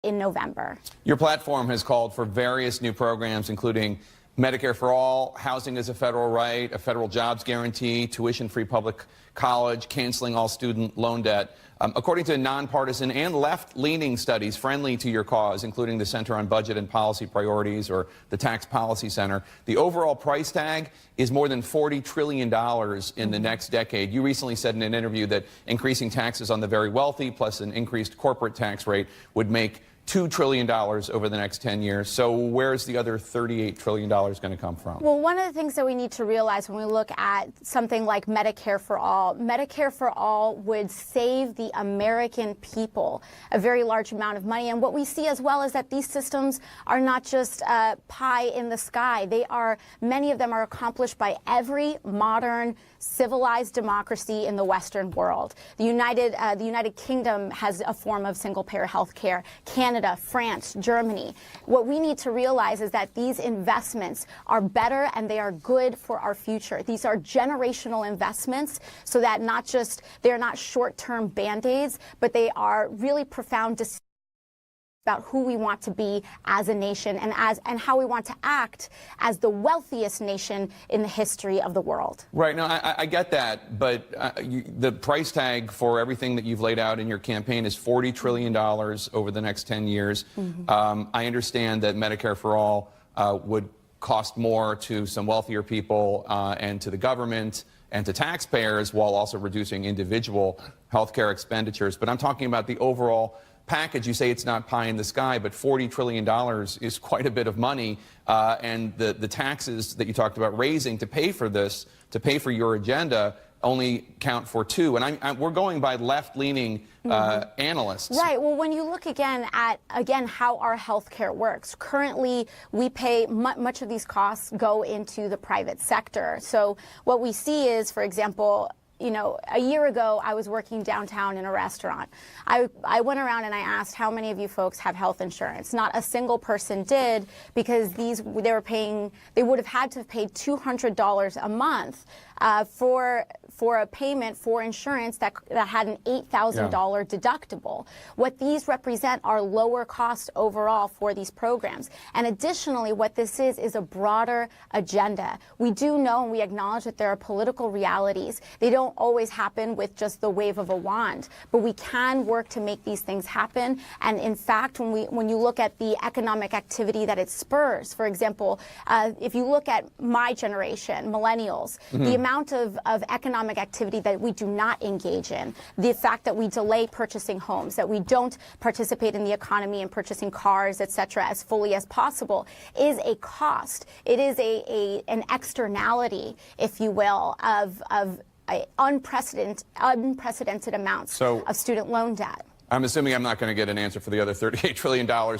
in November. Your platform has called for various new programs, including Medicare for all, housing as a federal right, a federal jobs guarantee, tuition-free public college, canceling all student loan debt. According to nonpartisan and left-leaning studies friendly to your cause, including the Center on Budget and Policy Priorities or the Tax Policy Center, the overall price tag is more than $40 trillion in the next decade. You recently said in an interview that increasing taxes on the very wealthy plus an increased corporate tax rate would make $2 trillion over the next 10 years. So where's the other $38 trillion going to come from? Well, one of the things that we need to realize when we look at something like Medicare for all would save the American people a very large amount of money. And what we see as well is that these systems are not just pie in the sky. Many of them are accomplished by every modern civilized democracy in the Western world. The United Kingdom has a form of single-payer health care. Canada, France, Germany. What we need to realize is that these investments are better and they are good for our future. These are generational investments so that they're not short-term band-aids, but they are really profound decisions about who we want to be as a nation and how we want to act as the wealthiest nation in the history of the world. Right. No, I get that, but the price tag for everything that you've laid out in your campaign is $40 trillion over the next 10 years. I understand that Medicare for all would cost more to some wealthier people and to the government and to taxpayers while also reducing individual health care expenditures. But I'm talking about the overall package. You say it's not pie in the sky, but $40 trillion is quite a bit of money. And the taxes that you talked about raising to pay for this, to pay for your agenda, only count for $2. And we're going by left-leaning analysts. Right. Well, when you look again at how our health care works, currently we pay much of these costs go into the private sector. So what we see is, for example, a year ago, I was working downtown in a restaurant. I went around and I asked how many of you folks have health insurance. Not a single person did, because they would have had to have paid $200 a month for a payment for insurance that had an $8,000 deductible. What these represent are lower costs overall for these programs. And additionally, what this is a broader agenda. We do know and we acknowledge that there are political realities. They don't always happen with just the wave of a wand, but we can work to make these things happen. And in fact, when you look at the economic activity that it spurs, for example, if you look at my generation, millennials, the amount of economic activity that we do not engage in, the fact that we delay purchasing homes, that we don't participate in the economy and purchasing cars, etc., as fully as possible, is a cost. It is an externality, if you will, of unprecedented amounts of student loan debt. I'm assuming I'm not going to get an answer for the other $38 trillion. I'll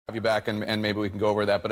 have you back and maybe we can go over that. But